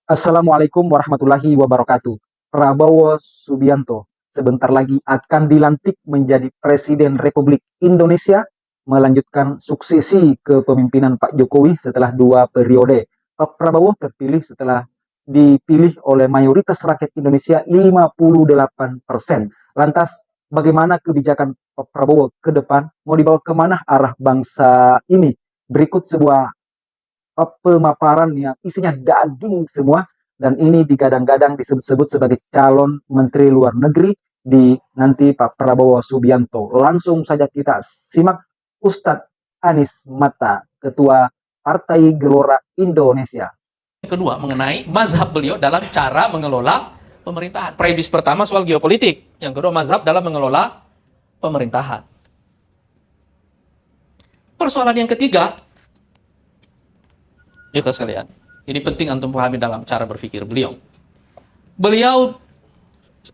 Assalamualaikum warahmatullahi wabarakatuh. Prabowo Subianto sebentar lagi akan dilantik menjadi Presiden Republik Indonesia, melanjutkan suksesi kepemimpinan Pak Jokowi setelah 2 periode. Pak Prabowo terpilih setelah dipilih oleh mayoritas rakyat Indonesia 58%. Lantas, bagaimana kebijakan Pak Prabowo ke depan? Mau dibawa kemana arah bangsa ini? Berikut sebuah pemaparan yang isinya daging semua, dan ini digadang-gadang disebut-sebut sebagai calon Menteri Luar Negeri di nanti Pak Prabowo Subianto. Langsung saja kita simak Ustadz Anies Mata, Ketua Partai Gelora Indonesia. Kedua, mengenai mazhab beliau dalam cara mengelola pemerintahan. Premis pertama soal geopolitik, yang kedua mazhab dalam mengelola pemerintahan. Persoalan yang ketiga, ya sekalian, ini penting antum pahami dalam cara berpikir beliau. Beliau,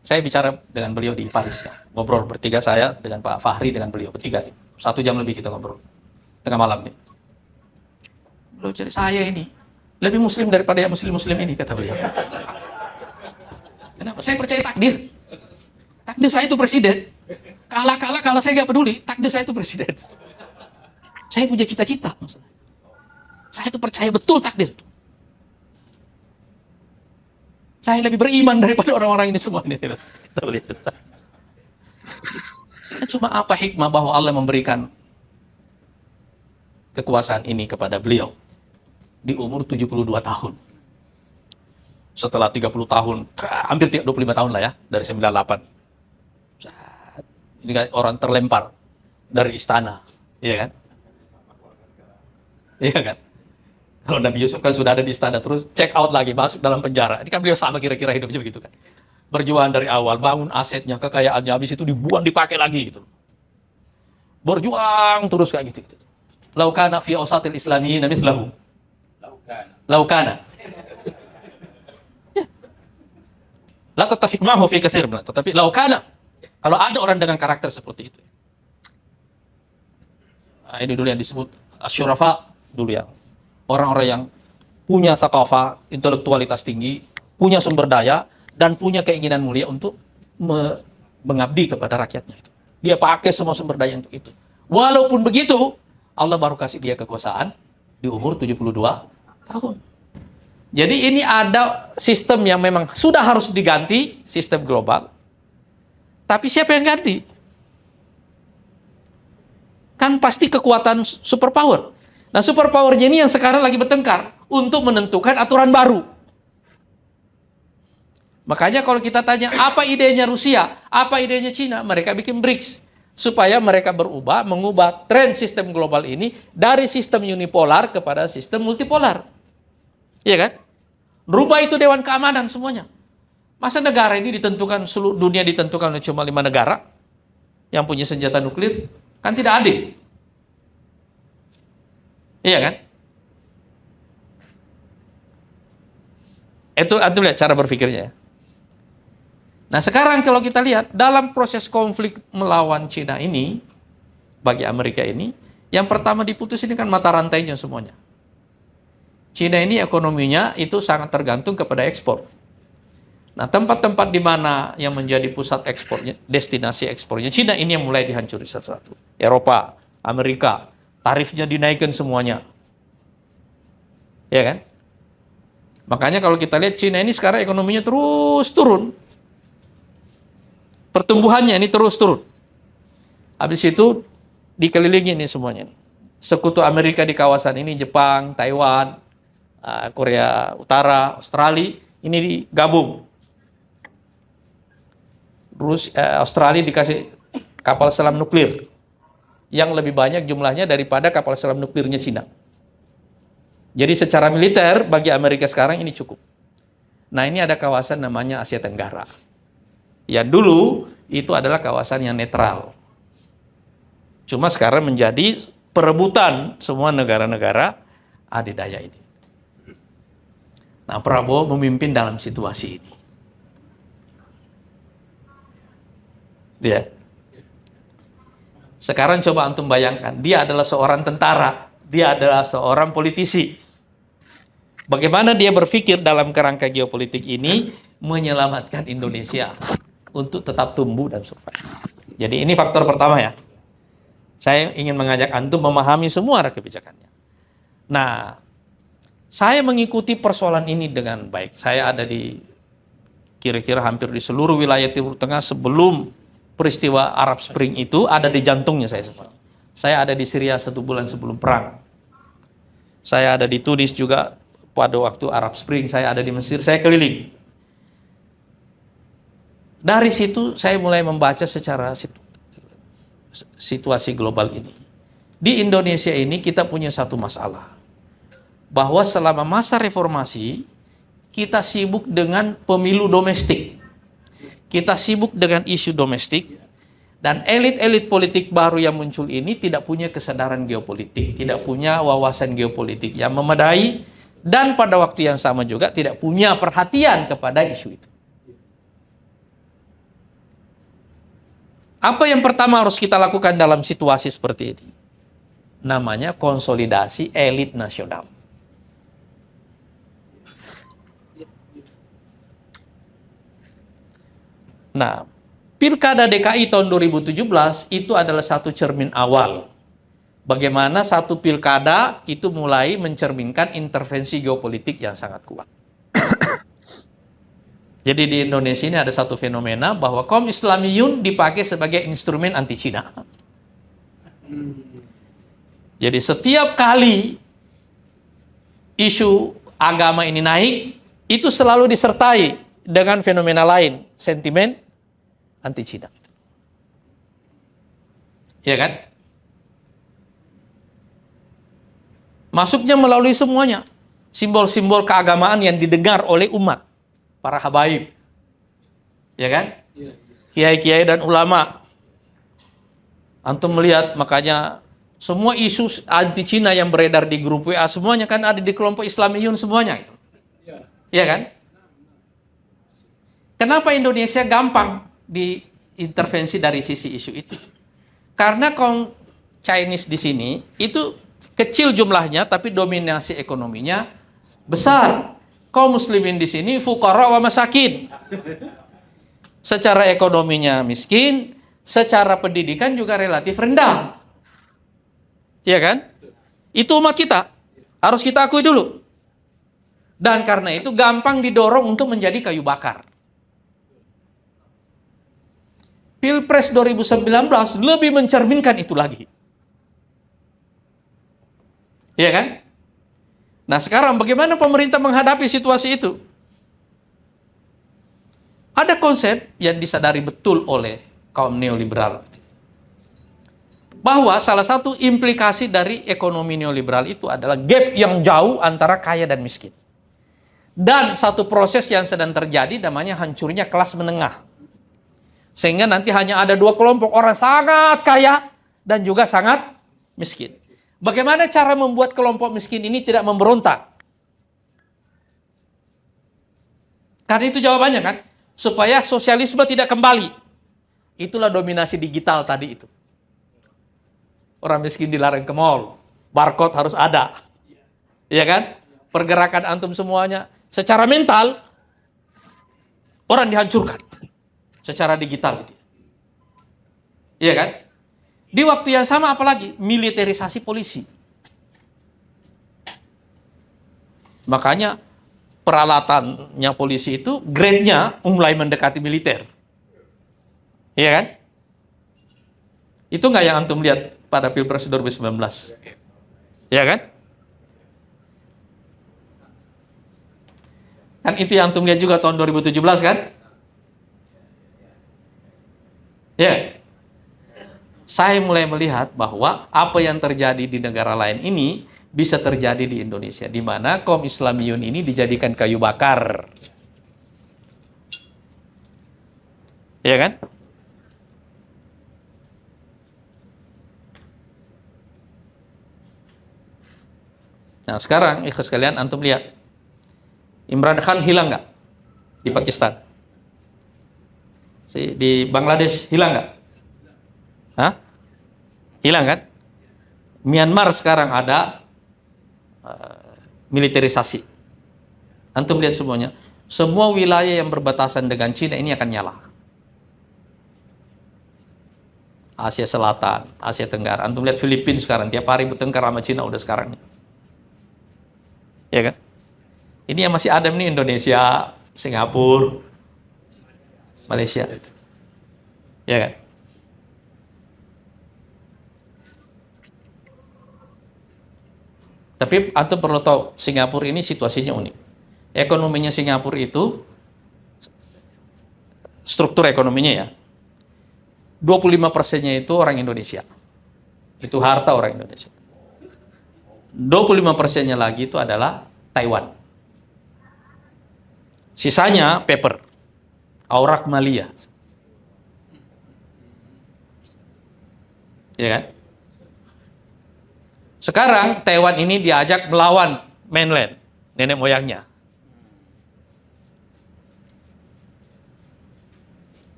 saya bicara dengan beliau di Paris ya, ngobrol bertiga, saya dengan Pak Fahri dengan beliau bertiga, 1 jam lebih kita ngobrol, tengah malam nih. Beliau jadi saya ini lebih muslim daripada yang muslim-muslim ini, kata beliau. Kenapa? Saya percaya takdir. Takdir saya itu presiden. Kalah saya nggak peduli. Takdir saya itu presiden. Saya punya cita-cita. Saya itu percaya betul takdir. Saya lebih beriman daripada orang-orang ini semua. Kita lihat. Cuma apa hikmah bahwa Allah memberikan kekuasaan ini kepada beliau di umur 72 tahun. Setelah 30 tahun, hampir 25 tahun lah ya, dari 98. Ini kan orang terlempar dari istana, iya kan? Iya kan? Kalau Nabi Yusuf kan sudah ada di istana, terus check out lagi, masuk dalam penjara. Ini kan beliau sama kira-kira hidupnya begitu kan. Berjuang dari awal, bangun asetnya, kekayaannya, habis itu dibuang, dipakai lagi gitu. Berjuang terus kayak gitu. Laukana fi awsatil islamiyin mislahu. Laukana. La tattafiq ma'hu fi katsir, tetapi laukana, kalau ada orang dengan karakter seperti itu. Nah, ini dulu yang disebut asyurafa dulu ya. Orang-orang yang punya thaqafah, intelektualitas tinggi, punya sumber daya, dan punya keinginan mulia untuk mengabdi kepada rakyatnya itu. Dia pakai semua sumber daya untuk itu. Walaupun begitu, Allah baru kasih dia kekuasaan di umur 72 tahun. Jadi ini ada sistem yang memang sudah harus diganti, sistem global. Tapi siapa yang ganti? Kan pasti kekuatan superpower. Nah, superpowernya ini yang sekarang lagi bertengkar untuk menentukan aturan baru. Makanya kalau kita tanya apa idenya Rusia, apa idenya Cina, mereka bikin BRICS. Supaya mereka mengubah tren sistem global ini dari sistem unipolar kepada sistem multipolar. Iya kan? Rubah itu Dewan Keamanan semuanya. Masa negara ini ditentukan, seluruh dunia ditentukan oleh cuma 5 negara yang punya senjata nuklir? Kan tidak adil. Iya kan? Itu lihat cara berpikirnya. Nah sekarang kalau kita lihat dalam proses konflik melawan Cina ini, bagi Amerika ini, yang pertama diputus ini kan mata rantainya semuanya. Cina ini ekonominya itu sangat tergantung kepada ekspor. Nah, tempat-tempat di mana yang menjadi pusat ekspornya, destinasi ekspornya Cina ini yang mulai dihancuri satu-satu. Eropa, Amerika, tarifnya dinaikkan semuanya. Ya kan? Makanya kalau kita lihat Cina ini sekarang ekonominya terus turun. Pertumbuhannya ini terus turun. Habis itu dikelilingi ini semuanya. Sekutu Amerika di kawasan ini, Jepang, Taiwan, Korea Utara, Australia, ini digabung. Australia dikasih kapal selam nuklir yang lebih banyak jumlahnya daripada kapal selam nuklirnya Cina. Jadi secara militer bagi Amerika sekarang ini cukup. Nah ini ada kawasan namanya Asia Tenggara. Yang dulu itu adalah kawasan yang netral. Cuma sekarang menjadi perebutan semua negara-negara adidaya ini. Nah, Prabowo memimpin dalam situasi ini. Dia. Sekarang coba antum bayangkan, dia adalah seorang tentara, dia adalah seorang politisi. Bagaimana dia berpikir dalam kerangka geopolitik ini menyelamatkan Indonesia untuk tetap tumbuh dan survive. Jadi ini faktor pertama ya. Saya ingin mengajak antum memahami semua arah kebijakannya. Nah, saya mengikuti persoalan ini dengan baik. Saya ada di kira-kira hampir di seluruh wilayah Timur Tengah sebelum peristiwa Arab Spring itu, ada di jantungnya saya semua. Saya ada di Syria 1 bulan sebelum perang. Saya ada di Tunis juga pada waktu Arab Spring, saya ada di Mesir, saya keliling. Dari situ saya mulai membaca secara situasi global ini. Di Indonesia ini kita punya satu masalah. Bahwa selama masa reformasi, kita sibuk dengan pemilu domestik. Kita sibuk dengan isu domestik. Dan elit-elit politik baru yang muncul ini tidak punya kesadaran geopolitik, tidak punya wawasan geopolitik yang memadai, dan pada waktu yang sama juga tidak punya perhatian kepada isu itu. Apa yang pertama harus kita lakukan dalam situasi seperti ini? Namanya konsolidasi elit nasional. Nah, Pilkada DKI tahun 2017 itu adalah satu cermin awal. Bagaimana satu pilkada itu mulai mencerminkan intervensi geopolitik yang sangat kuat. Jadi di Indonesia ini ada satu fenomena bahwa kaum Islamiyun dipakai sebagai instrumen anti-Cina. Jadi setiap kali isu agama ini naik, itu selalu disertai dengan fenomena lain, sentimen anti-Cina. Ya kan? Masuknya melalui semuanya. Simbol-simbol keagamaan yang didengar oleh umat. Para habaib. Ya kan? Kiai-kiai dan ulama. Antum melihat, makanya semua isu anti-Cina yang beredar di grup WA semuanya kan ada di kelompok Islamiyun semuanya. Ya kan? Kenapa Indonesia gampang diintervensi dari sisi isu itu? Karena kaum Chinese di sini itu kecil jumlahnya tapi dominasi ekonominya besar. Kaum muslimin di sini fuqara wa masakin. Secara ekonominya miskin, secara pendidikan juga relatif rendah. Iya kan? Itu umat kita. Harus kita akui dulu. Dan karena itu gampang didorong untuk menjadi kayu bakar. Pilpres 2019 lebih mencerminkan itu lagi. Iya kan? Nah sekarang bagaimana pemerintah menghadapi situasi itu? Ada konsep yang disadari betul oleh kaum neoliberal. Bahwa salah satu implikasi dari ekonomi neoliberal itu adalah gap yang jauh antara kaya dan miskin. Dan satu proses yang sedang terjadi namanya hancurnya kelas menengah. Sehingga nanti hanya ada dua kelompok orang sangat kaya dan juga sangat miskin. Bagaimana cara membuat kelompok miskin ini tidak memberontak? Karena itu jawabannya kan, supaya sosialisme tidak kembali. Itulah dominasi digital tadi itu. Orang miskin dilarang ke mall, barcode harus ada. Iya kan? Pergerakan antum semuanya secara mental orang dihancurkan. Secara digital itu. Iya kan? Di waktu yang sama apalagi? Militerisasi polisi. Makanya peralatannya polisi itu grade-nya mulai mendekati militer. Iya kan? Itu nggak yang antum lihat pada Pilpres 2019? Iya kan? Kan itu yang antum lihat juga tahun 2017 kan? Ya, saya mulai melihat bahwa apa yang terjadi di negara lain ini bisa terjadi di Indonesia, di mana kaum Islamiyun ini dijadikan kayu bakar. Ya kan? Nah sekarang, ikhlas sekalian, antum lihat. Imran Khan hilang nggak di Pakistan? Di Bangladesh hilang nggak? Hah? Hilang kan? Myanmar sekarang ada militerisasi. Antum lihat semuanya. Semua wilayah yang berbatasan dengan Cina ini akan nyala. Asia Selatan, Asia Tenggara. Antum lihat Filipina sekarang, tiap hari bertengkar sama Cina udah sekarang. Ya kan? Ini yang masih adem nih Indonesia, Singapura, Malaysia. Ya kan? Tapi antum perlu tahu, Singapura ini situasinya unik. Ekonominya Singapura itu, struktur ekonominya ya, 25%-nya itu orang Indonesia. Itu harta orang Indonesia. 25%-nya lagi itu adalah Taiwan. Sisanya paper, aurak malia. Ya kan? Sekarang Taiwan ini diajak melawan mainland, nenek moyangnya.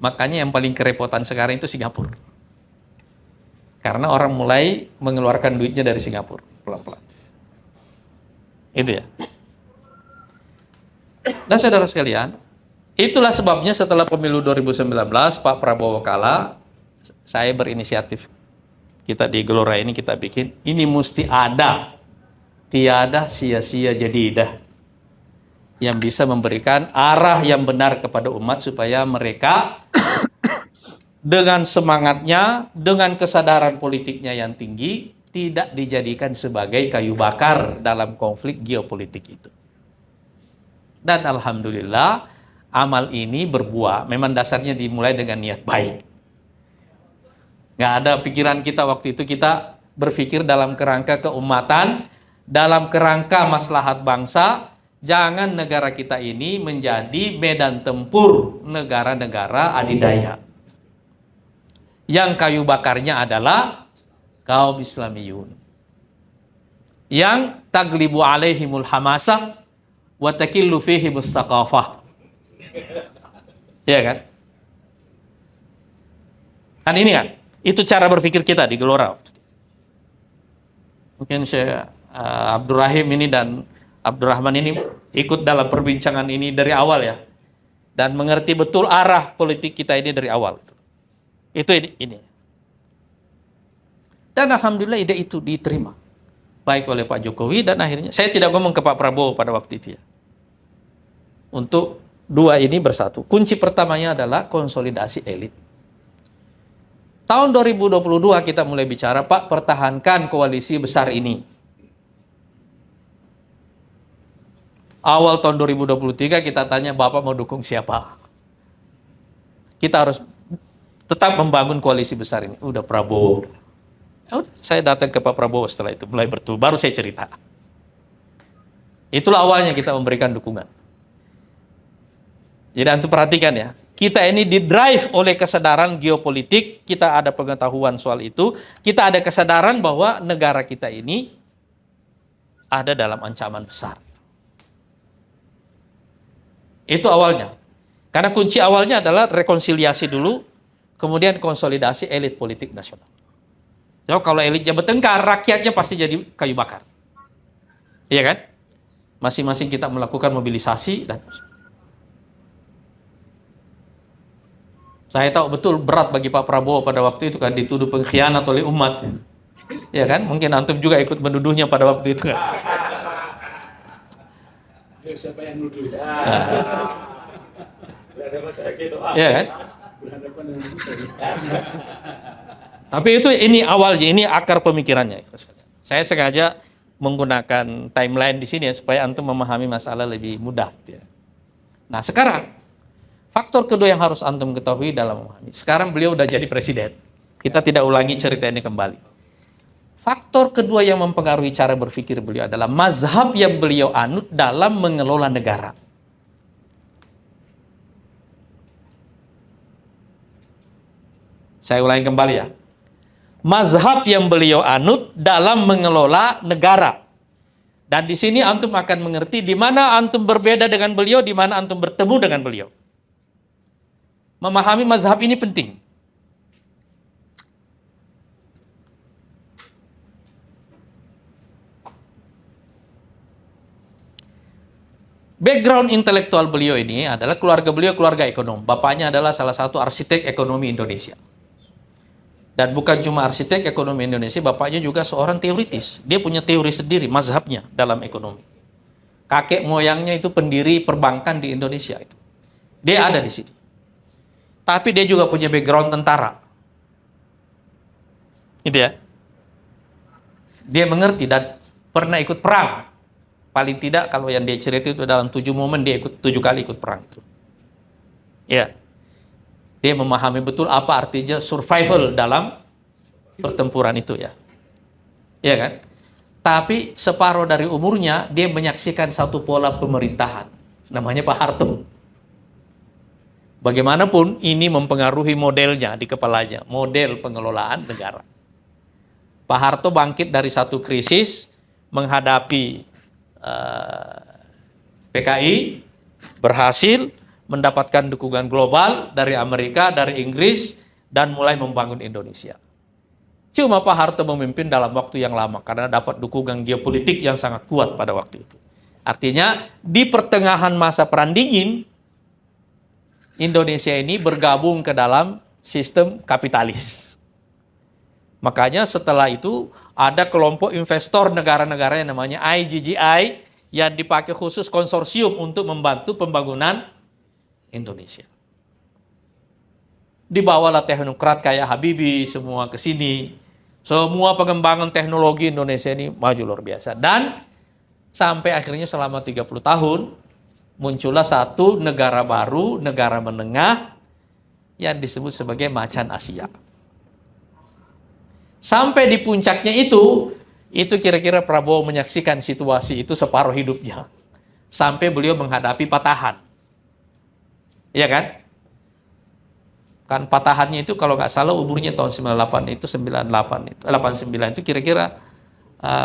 Makanya yang paling kerepotan sekarang itu Singapura. Karena orang mulai mengeluarkan duitnya dari Singapura pelan-pelan. Itu ya. Dan saudara sekalian, itulah sebabnya setelah pemilu 2019 Pak Prabowo kalah, saya berinisiatif. Kita di Gelora ini kita bikin, ini mesti ada. Tiada sia-sia jadidah. Yang bisa memberikan arah yang benar kepada umat supaya mereka dengan semangatnya, dengan kesadaran politiknya yang tinggi, tidak dijadikan sebagai kayu bakar dalam konflik geopolitik itu. Dan alhamdulillah, amal ini berbuah. Memang dasarnya dimulai dengan niat baik. Nggak ada pikiran kita waktu itu, kita berpikir dalam kerangka keumatan, dalam kerangka maslahat bangsa. Jangan negara kita ini menjadi medan tempur negara-negara adidaya. Yang kayu bakarnya adalah kaum Islamiyun. Yang taglibu alaihimul hamasah wa takillu fihimus thaqafah. Ya kan? Kan ini kan? Itu cara berpikir kita di Gelora. Mungkin Syekh Abdurrahim ini dan Abdurrahman ini ikut dalam perbincangan ini dari awal ya. Dan mengerti betul arah politik kita ini dari awal. Itu ini. Dan alhamdulillah ide itu diterima. Baik oleh Pak Jokowi dan akhirnya, saya tidak ngomong ke Pak Prabowo pada waktu itu ya. Untuk dua ini bersatu. Kunci pertamanya adalah konsolidasi elit. Tahun 2022 kita mulai bicara, Pak, pertahankan koalisi besar ini. Awal tahun 2023 kita tanya, Bapak mau dukung siapa? Kita harus tetap membangun koalisi besar ini. Udah Prabowo. Saya datang ke Pak Prabowo setelah itu, mulai bertemu, baru saya cerita. Itulah awalnya kita memberikan dukungan. Jadi antum perhatikan ya, kita ini didrive oleh kesadaran geopolitik, kita ada pengetahuan soal itu, kita ada kesadaran bahwa negara kita ini ada dalam ancaman besar. Itu awalnya. Karena kunci awalnya adalah rekonsiliasi dulu, kemudian konsolidasi elit politik nasional. So, kalau elitnya bertengkar, rakyatnya pasti jadi kayu bakar. Iya kan? Masing-masing kita melakukan mobilisasi dan saya tahu betul berat bagi Pak Prabowo pada waktu itu kan, dituduh pengkhianat oleh umat. Ya kan? Mungkin antum juga ikut menuduhnya pada waktu itu kan. Siapa yang nuduh? Ya kan? Tapi itu ini awalnya, ini akar pemikirannya. Saya sengaja menggunakan timeline di sini ya, supaya antum memahami masalah lebih mudah. Nah sekarang, faktor kedua yang harus antum ketahui dalam memahami. Sekarang beliau udah jadi presiden. Kita tidak ulangi cerita ini kembali. Faktor kedua yang mempengaruhi cara berpikir beliau adalah mazhab yang beliau anut dalam mengelola negara. Saya ulangi kembali ya. Mazhab yang beliau anut dalam mengelola negara. Dan di sini antum akan mengerti di mana antum berbeda dengan beliau, di mana antum bertemu dengan beliau. Memahami mazhab ini penting. Background intelektual beliau ini adalah keluarga beliau keluarga ekonom. Bapaknya adalah salah satu arsitek ekonomi Indonesia. Dan bukan cuma arsitek ekonomi Indonesia, bapaknya juga seorang teoritis. Dia punya teori sendiri, mazhabnya dalam ekonomi. Kakek moyangnya itu pendiri perbankan di Indonesia itu. Dia ada di sini. Tapi dia juga punya background tentara. Gitu ya. Dia mengerti dan pernah ikut perang. Paling tidak kalau yang dia cerita itu dalam 7 momen dia 7 kali ikut perang itu. Ya. Dia memahami betul apa artinya survival dalam pertempuran itu ya. Ya kan? Tapi separuh dari umurnya dia menyaksikan satu pola pemerintahan. Namanya Pak Harto. Bagaimanapun ini mempengaruhi modelnya di kepalanya. Model pengelolaan negara. Pak Harto bangkit dari satu krisis menghadapi PKI, berhasil mendapatkan dukungan global dari Amerika, dari Inggris, dan mulai membangun Indonesia. Cuma Pak Harto memimpin dalam waktu yang lama karena dapat dukungan geopolitik yang sangat kuat pada waktu itu. Artinya di pertengahan masa Perang Dingin, Indonesia ini bergabung ke dalam sistem kapitalis. Makanya setelah itu ada kelompok investor negara-negara yang namanya IGGI yang dipakai khusus konsorsium untuk membantu pembangunan Indonesia. Dibawalah teknokrat kayak Habibie semua ke sini. Semua pengembangan teknologi Indonesia ini maju luar biasa. Dan sampai akhirnya selama 30 tahun muncullah satu negara baru, negara menengah yang disebut sebagai macan Asia. Sampai di puncaknya itu kira-kira Prabowo menyaksikan situasi itu separuh hidupnya. Sampai beliau menghadapi patahan. Iya kan? Kan patahannya itu kalau nggak salah umurnya tahun 98 itu 98 itu 89 itu kira-kira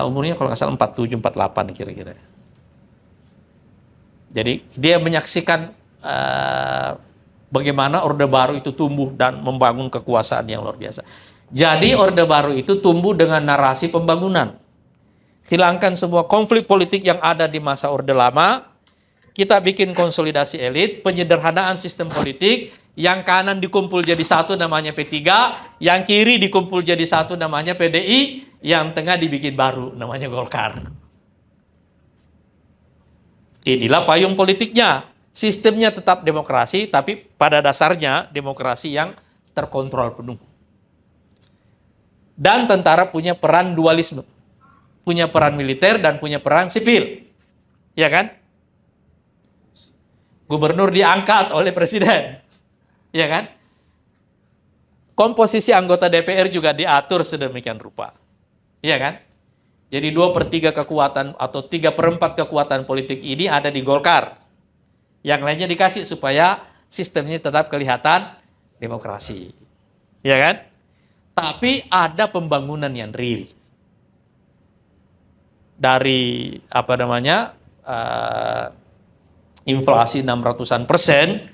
umurnya kalau nggak salah 47 48 kira-kira. Jadi dia menyaksikan bagaimana Orde Baru itu tumbuh dan membangun kekuasaan yang luar biasa. Jadi Orde Baru itu tumbuh dengan narasi pembangunan. Hilangkan semua konflik politik yang ada di masa Orde Lama. Kita bikin konsolidasi elit, penyederhanaan sistem politik. Yang kanan dikumpul jadi satu namanya P3, yang kiri dikumpul jadi satu namanya PDI, yang tengah dibikin baru namanya Golkar. Inilah payung politiknya. Sistemnya tetap demokrasi, tapi pada dasarnya demokrasi yang terkontrol penuh. Dan tentara punya peran dualisme. Punya peran militer dan punya peran sipil. Ya kan? Gubernur diangkat oleh presiden. Ya kan? Komposisi anggota DPR juga diatur sedemikian rupa. Ya kan? Jadi 2/3 kekuatan atau 3/4 kekuatan politik ini ada di Golkar. Yang lainnya dikasih supaya sistemnya tetap kelihatan demokrasi. Ya kan? Tapi ada pembangunan yang real. Dari inflasi 600-an%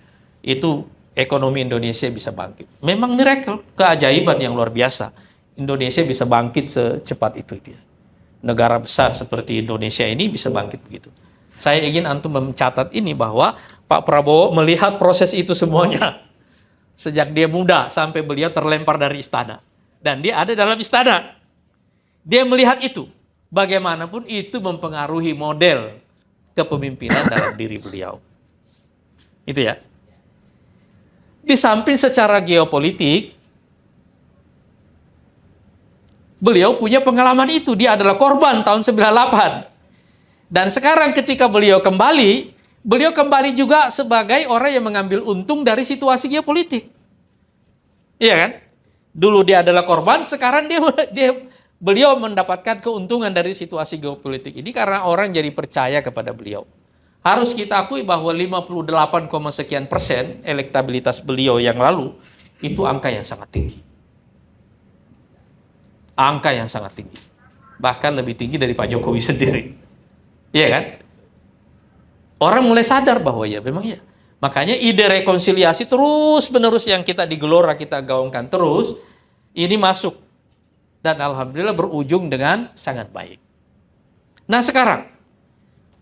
itu ekonomi Indonesia bisa bangkit. Memang miracle, keajaiban yang luar biasa. Indonesia bisa bangkit secepat itu. Negara besar seperti Indonesia ini bisa bangkit begitu. Saya ingin antum mencatat ini bahwa Pak Prabowo melihat proses itu semuanya. Sejak dia muda sampai beliau terlempar dari istana. Dan dia ada dalam istana. Dia melihat itu. Bagaimanapun itu mempengaruhi model kepemimpinan dalam diri beliau. Itu ya. Di samping secara geopolitik, beliau punya pengalaman itu. Dia adalah korban tahun 98. Dan sekarang ketika beliau kembali juga sebagai orang yang mengambil untung dari situasi geopolitik. Iya kan? Dulu dia adalah korban, sekarang beliau mendapatkan keuntungan dari situasi geopolitik ini karena orang jadi percaya kepada beliau. Harus kita akui bahwa 58, sekian persen elektabilitas beliau yang lalu itu angka yang sangat tinggi. Angka yang sangat tinggi. Bahkan lebih tinggi dari Pak Jokowi sendiri. Iya kan? Orang mulai sadar bahwa ya memang ya. Makanya ide rekonsiliasi terus-menerus yang kita di Gelora kita gaungkan terus, ini masuk. Dan alhamdulillah berujung dengan sangat baik. Nah sekarang,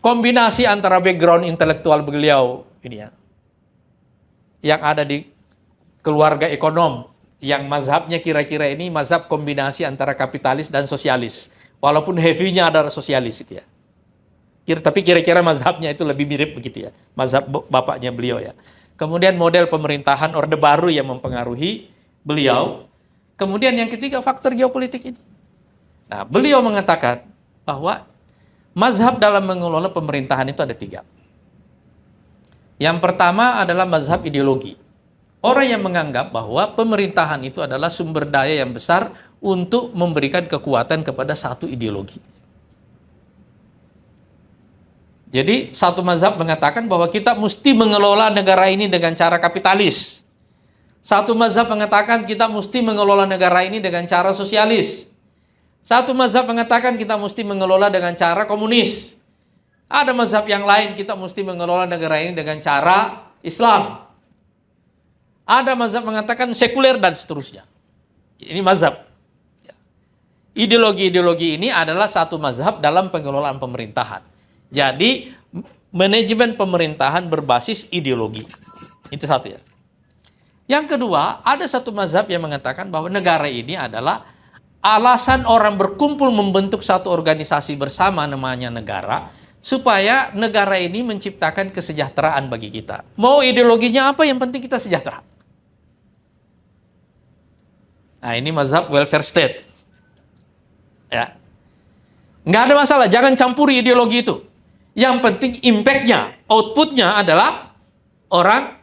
kombinasi antara background intelektual beliau ini ya, yang ada di keluarga ekonom, yang mazhabnya kira-kira ini mazhab kombinasi antara kapitalis dan sosialis. Walaupun heavy-nya ada sosialis itu ya. Tapi kira-kira mazhabnya itu lebih mirip begitu ya. Mazhab bapaknya beliau ya. Kemudian model pemerintahan Orde Baru yang mempengaruhi beliau. Kemudian yang ketiga faktor geopolitik ini. Nah, beliau mengatakan bahwa mazhab dalam mengelola pemerintahan itu ada 3. Yang pertama adalah mazhab ideologi. Orang yang menganggap bahwa pemerintahan itu adalah sumber daya yang besar untuk memberikan kekuatan kepada satu ideologi. Jadi satu mazhab mengatakan bahwa kita mesti mengelola negara ini dengan cara kapitalis. Satu mazhab mengatakan kita mesti mengelola negara ini dengan cara sosialis. Satu mazhab mengatakan kita mesti mengelola dengan cara komunis. Ada mazhab yang lain kita mesti mengelola negara ini dengan cara Islam. Ada mazhab mengatakan sekuler dan seterusnya. Ini mazhab. Ideologi-ideologi ini adalah satu mazhab dalam pengelolaan pemerintahan. Jadi manajemen pemerintahan berbasis ideologi. Itu satu ya. Yang kedua, ada satu mazhab yang mengatakan bahwa negara ini adalah alasan orang berkumpul membentuk satu organisasi bersama namanya negara, supaya negara ini menciptakan kesejahteraan bagi kita. Mau ideologinya apa, yang penting kita sejahtera. Nah, ini mazhab welfare state. Ya. Nggak ada masalah, jangan campuri ideologi itu. Yang penting impact-nya, output-nya adalah orang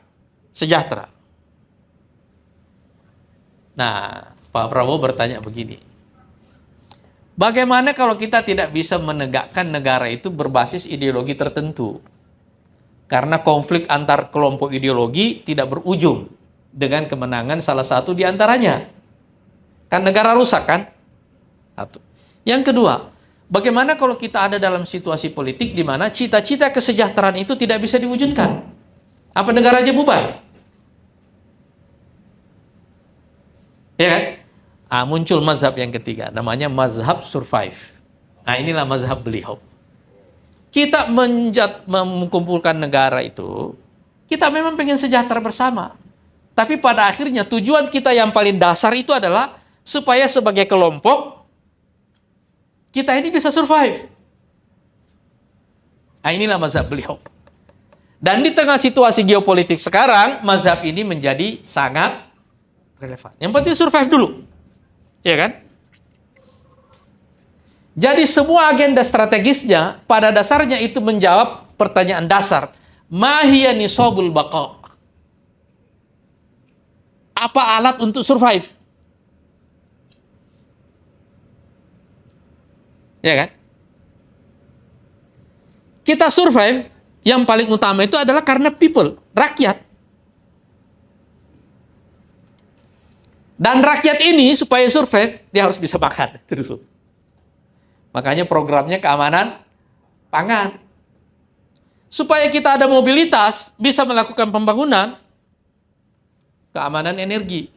sejahtera. Nah, Pak Prabowo bertanya begini. Bagaimana kalau kita tidak bisa menegakkan negara itu berbasis ideologi tertentu? Karena konflik antar kelompok ideologi tidak berujung dengan kemenangan salah satu di antaranya. Kan negara rusak kan? Satu. Yang kedua, bagaimana kalau kita ada dalam situasi politik di mana cita-cita kesejahteraan itu tidak bisa diwujudkan? Apa negara aja bubar? Ya kan? Muncul mazhab yang ketiga, namanya mazhab survive. Nah, inilah mazhab beliau. Kita mengumpulkan negara itu, kita memang pengen sejahtera bersama. Tapi pada akhirnya tujuan kita yang paling dasar itu adalah supaya sebagai kelompok, kita ini bisa survive. Nah, inilah mazhab beliau. Dan di tengah situasi geopolitik sekarang, mazhab ini menjadi sangat relevan. Yang penting survive dulu. Ya kan? Jadi semua agenda strategisnya pada dasarnya itu menjawab pertanyaan dasar. Mahiya nisabul baqa? Apa alat untuk survive? Ya kan? Kita survive yang paling utama itu adalah karena people, rakyat. Dan rakyat ini supaya survive, dia harus bisa makan. Itu dulu. Makanya programnya keamanan pangan. Supaya kita ada mobilitas, bisa melakukan pembangunan, keamanan energi.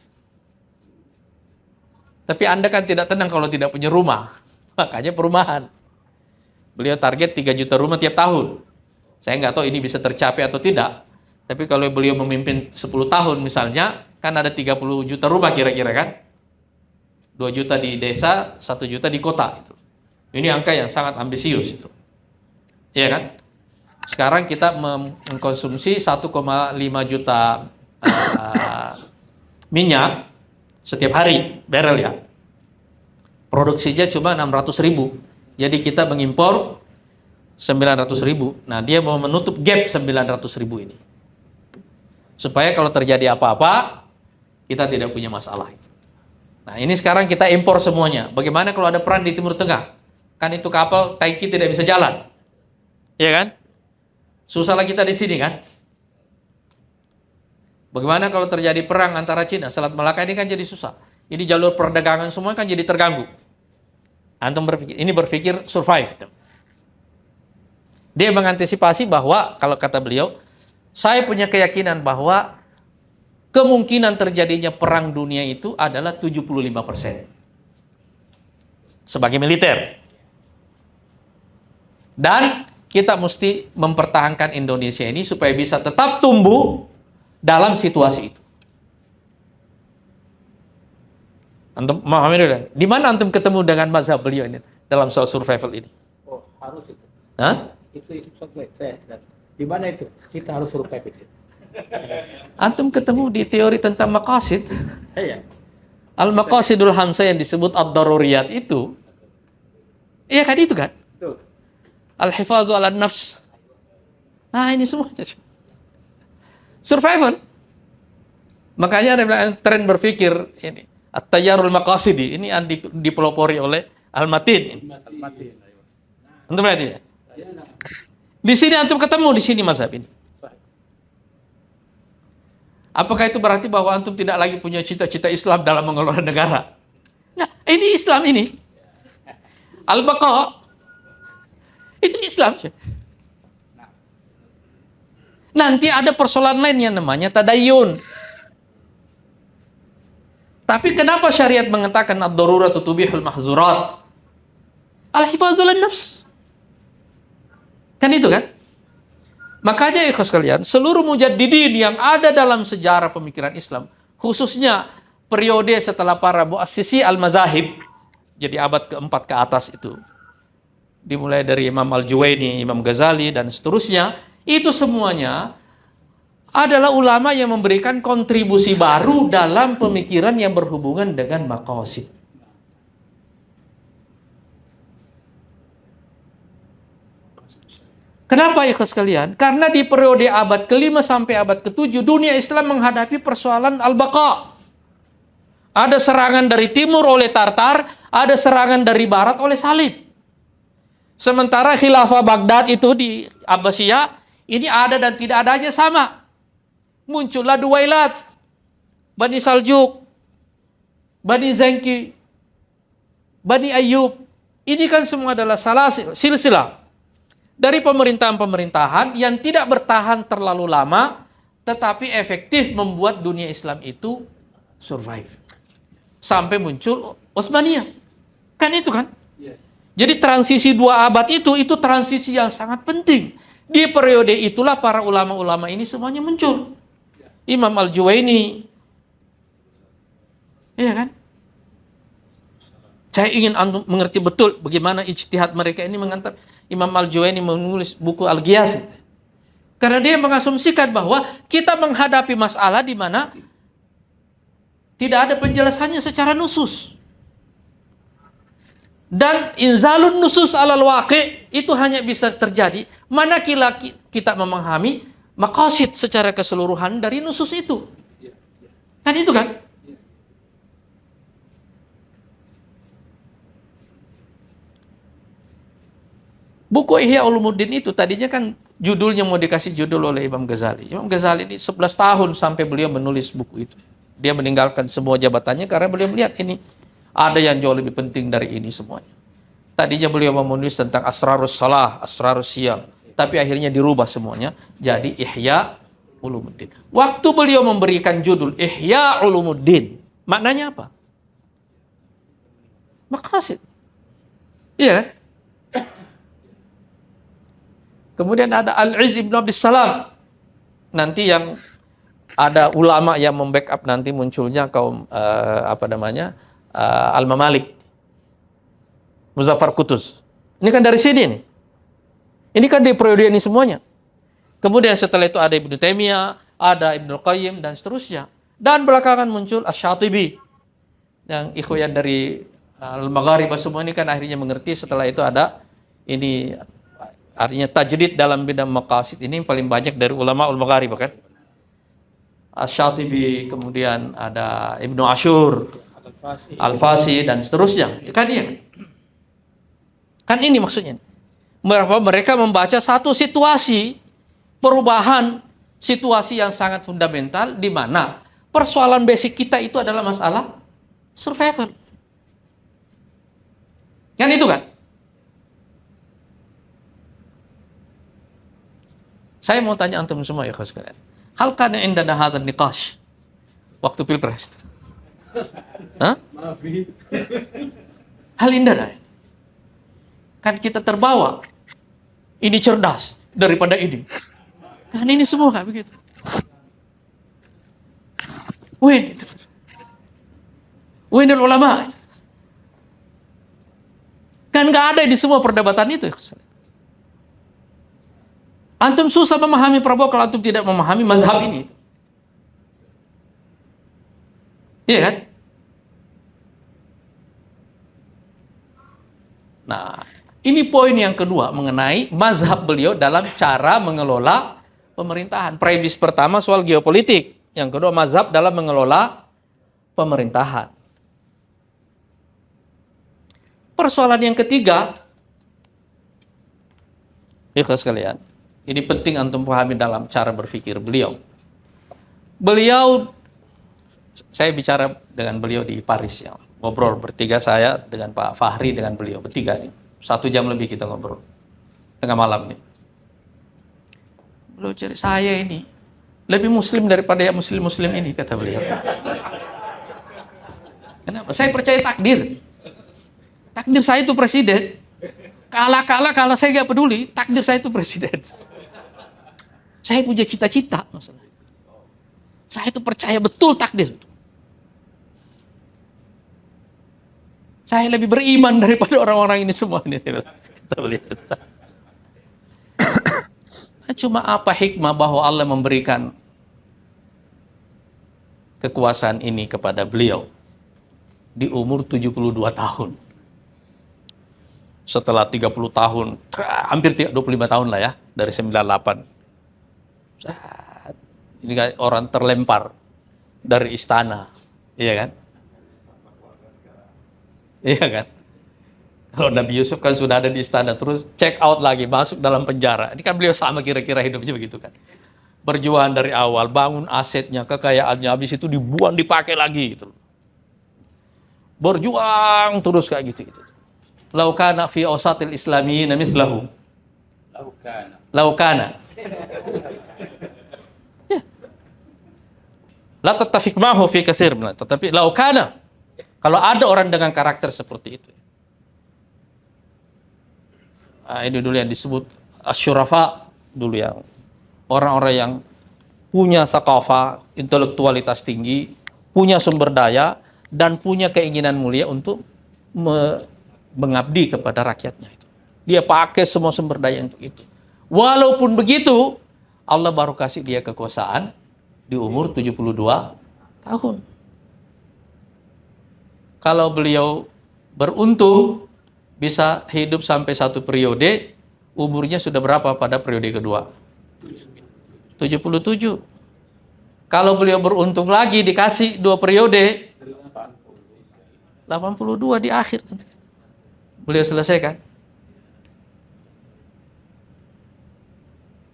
Tapi Anda kan tidak tenang kalau tidak punya rumah. Makanya perumahan. Beliau target 3 juta rumah tiap tahun. Saya nggak tahu ini bisa tercapai atau tidak. Tapi kalau beliau memimpin 10 tahun misalnya, kan ada 30 juta rumah kira-kira kan? 2 juta di desa, 1 juta di kota. Itu. Ini angka yang sangat ambisius. Itu. Iya kan? Sekarang kita mengkonsumsi 1,5 juta minyak setiap hari, barrel ya. Produksinya cuma 600.000. Jadi kita mengimpor 900.000. Nah, dia mau menutup gap 900.000 ini. Supaya kalau terjadi apa-apa, kita tidak punya masalah. Nah, ini sekarang kita impor semuanya. Bagaimana kalau ada perang di Timur Tengah? Kan itu kapal, tanki tidak bisa jalan. Iya kan? Susahlah kita di sini kan? Bagaimana kalau terjadi perang antara Cina, Selat Malaka ini kan jadi susah. Ini jalur perdagangan semua kan jadi terganggu. Antum berpikir survive. Dia mengantisipasi bahwa, kalau kata beliau, saya punya keyakinan bahwa kemungkinan terjadinya perang dunia itu adalah 75%. Sebagai militer. Dan kita mesti mempertahankan Indonesia ini supaya bisa tetap tumbuh dalam situasi itu. Antum memahami dulu? Di mana antum ketemu dengan mazhab beliau ini dalam soal survival ini? Oh, harus itu. Hah? Itu saya. Di mana itu? Kita harus survive itu. Antum ketemu di teori tentang maqasid. Iya. Al-maqasidul hamsah yang disebut ad-daruriyat itu. Iya kan itu kan? Betul. Al-hifadzu 'ala nafs. Nah, ini semuanya. Survival. Makanya ada tren berpikir ini at-tayyarul maqasidi ini dipelopori oleh Al-Matin. Mati. Antum lihat ya? Di sini antum ketemu di sini mazhab ini. Apakah itu berarti bahwa antum tidak lagi punya cita-cita Islam dalam mengelola negara? Nah, ini Islam ini. Al-Baqa itu Islam. Nanti ada persoalan lain yang namanya tadayyun. Tapi kenapa syariat mengatakan ad-daruratu tubihul mahzurat? Al-hifazul nafs. Kan itu kan? Makanya ya sekalian, seluruh mujaddidin yang ada dalam sejarah pemikiran Islam, khususnya periode setelah para muassisi al-mazahib, jadi abad keempat ke atas itu, dimulai dari Imam Al-Juwaini, Imam Ghazali, dan seterusnya, itu semuanya adalah ulama yang memberikan kontribusi baru dalam pemikiran yang berhubungan dengan maqasid. Kenapa ya sekalian? Karena di periode abad ke-5 sampai abad ke-7, dunia Islam menghadapi persoalan al-baqa. Ada serangan dari timur oleh Tartar, ada serangan dari barat oleh Salib. Sementara khilafah Baghdad itu di Abbasiyah, ini ada dan tidak adanya sama. Muncullah Duwailat, Bani Saljuk, Bani Zengki, Bani Ayyub. Ini kan semua adalah silsilah dari pemerintahan-pemerintahan yang tidak bertahan terlalu lama, tetapi efektif membuat dunia Islam itu survive. Sampai muncul Utsmaniyah. Kan itu kan? Jadi transisi 2 abad itu transisi yang sangat penting. Di periode itulah para ulama-ulama ini semuanya muncul. Imam Al-Juwaini. Iya kan? Saya ingin mengerti betul bagaimana ijtihad mereka ini mengantar Imam Al-Juwaini menulis buku Al-Ghiyas. Karena dia mengasumsikan bahwa kita menghadapi masalah di mana tidak ada penjelasannya secara nusus. Dan inzalun nusus alal waqi' itu hanya bisa terjadi manakala kita memahami maqasid secara keseluruhan dari nusus itu. Kan itu kan? Buku Ihya Ulumuddin itu tadinya kan judulnya mau dikasih judul oleh Imam Ghazali. Imam Ghazali ini 11 tahun sampai beliau menulis buku itu. Dia meninggalkan semua jabatannya karena beliau melihat ini ada yang jauh lebih penting dari ini semuanya. Tadinya beliau mau menulis tentang Asrarus Salah, Asrarus Siyam, tapi akhirnya dirubah semuanya jadi Ihya Ulumuddin. Waktu beliau memberikan judul Ihya Ulumuddin, maknanya apa? Maqasid. Iya kan? Kemudian ada Al-Izz ibn Abdus Salam. Nanti yang ada ulama yang membackup nanti munculnya kaum Al-Mamalik. Muzaffar Qutuz. Ini kan dari sini nih. Ini kan di periode ini semuanya. Kemudian setelah itu ada Ibnu Taimiyah, ada Ibnu Qayyim dan seterusnya. Dan belakangan muncul Asy-Syatibi. Yang ikhwan dari Al-Magharibah semua ini kan akhirnya mengerti setelah itu ada ini artinya tajdid dalam bidang maqasid ini paling banyak dari ulama Al-Magharibah kan. Asy-Syatibi, kemudian ada Ibnu Asyur, Al-Fasi dan seterusnya. Kan dia. Kan ini maksudnya. Mereka membaca satu situasi perubahan situasi yang sangat fundamental di mana persoalan basic kita itu adalah masalah survival. Kan itu kan? Saya mau tanya antum semua ya sekalian. Hal kana indana hadzal niqash waktu pilpres. Hah? Maafi. Hal indana. Kan kita terbawa ini cerdas daripada ini. Kan ini semua nggak begitu. Win itu. Winul ulama. Kan nggak ada di semua perdebatan itu. Antum susah memahami Prabowo kalau antum tidak memahami mazhab ini. Iya kan? Nah, ini poin yang kedua mengenai mazhab beliau dalam cara mengelola pemerintahan. Premis pertama soal geopolitik. Yang kedua mazhab dalam mengelola pemerintahan. Persoalan yang ketiga, ikhlas sekalian, ini penting antum pahami dalam cara berpikir beliau. Beliau, saya bicara dengan beliau di Paris ya, ngobrol bertiga saya dengan Pak Fahri dengan beliau bertiga nih. 1 jam lebih kita ngobrol tengah malam nih. Beliau cari saya ini lebih muslim daripada yang muslim ini, kata beliau. Kenapa? Saya percaya takdir. Takdir saya itu presiden. Kalah saya nggak peduli. Takdir saya itu presiden. Saya punya cita-cita. Saya itu percaya betul takdir. Saya lebih beriman daripada orang-orang ini semua. Kita lihat. Cuma apa hikmah bahwa Allah memberikan kekuasaan ini kepada beliau di umur 72 tahun. Setelah 30 tahun, hampir 25 tahun lah ya, dari 98. Ini kayak orang terlempar dari istana, iya kan? Iya kan? Kalau Nabi Yusuf kan sudah ada di istana, terus check out lagi, masuk dalam penjara. Ini kan beliau sama kira-kira hidupnya begitu kan. Berjuang dari awal, bangun asetnya, kekayaannya, habis itu dibuang, dipakai lagi gitu. Berjuang terus kayak gitu. Lau kana fi awsatil islamiyyin mislahu. Lau kana. Ya. La tattafiq ma'hu fi katsir, tetapi lau kana. Kalau ada orang dengan karakter seperti itu. Ini dulu yang disebut asyurafa, dulu yang orang-orang yang punya saqafah, intelektualitas tinggi, punya sumber daya, dan punya keinginan mulia untuk mengabdi kepada rakyatnya itu. Dia pakai semua sumber daya untuk itu. Walaupun begitu, Allah baru kasih dia kekuasaan di umur 72 tahun. Kalau beliau beruntung bisa hidup sampai 1 periode, umurnya sudah berapa pada periode kedua? 77. Kalau beliau beruntung lagi dikasih 2 periode, 82 di akhir. Beliau selesaikan.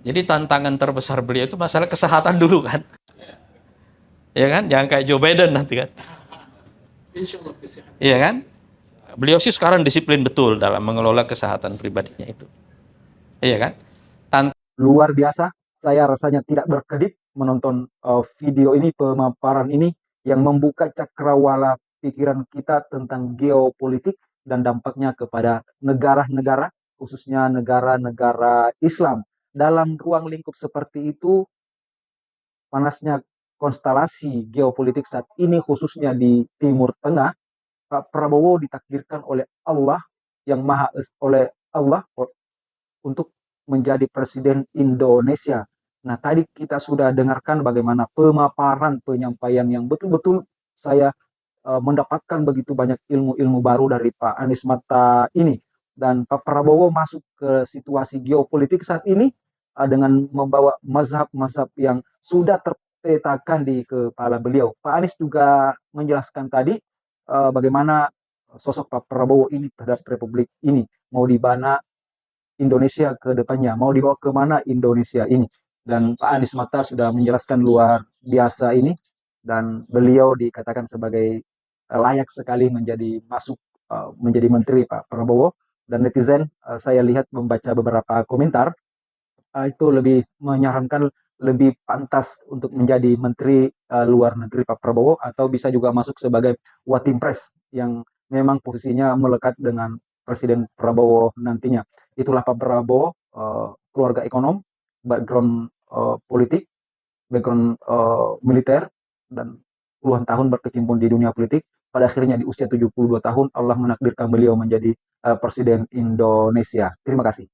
Jadi tantangan terbesar beliau itu masalah kesehatan dulu kan. Ya kan? Jangan kayak Joe Biden nanti kan. Iya kan? Beliau sih sekarang disiplin betul dalam mengelola kesehatan pribadinya itu. Iya kan? Luar biasa. Saya rasanya tidak berkedip menonton video ini, pemaparan ini yang membuka cakrawala pikiran kita tentang geopolitik dan dampaknya kepada negara-negara, khususnya negara-negara Islam. Dalam ruang lingkup seperti itu, panasnya konstelasi geopolitik saat ini, khususnya di Timur Tengah, Pak Prabowo ditakdirkan oleh Allah oleh Allah untuk menjadi presiden Indonesia. Nah, tadi kita sudah dengarkan bagaimana pemaparan penyampaian yang betul-betul saya mendapatkan begitu banyak ilmu-ilmu baru dari Pak Anies Mata ini. Dan Pak Prabowo masuk ke situasi geopolitik saat ini dengan membawa mazhab-mazhab yang sudah terpetakan di kepala beliau. Pak Anies juga menjelaskan tadi bagaimana sosok Pak Prabowo ini terhadap Republik ini. Mau dibana Indonesia ke depannya, mau dibawa ke mana Indonesia ini. Dan Pak Anies Mata sudah menjelaskan luar biasa ini. Dan beliau dikatakan sebagai layak sekali menjadi menteri Pak Prabowo. Dan netizen saya lihat membaca beberapa komentar itu lebih menyarankan lebih pantas untuk menjadi menteri luar negeri Pak Prabowo, atau bisa juga masuk sebagai Watimpres yang memang posisinya melekat dengan Presiden Prabowo nantinya. Itulah Pak Prabowo keluarga ekonom, background politik, background militer, dan puluhan tahun berkecimpung di dunia politik. Pada akhirnya di usia 72 tahun Allah menakdirkan beliau menjadi Presiden Indonesia. Terima kasih.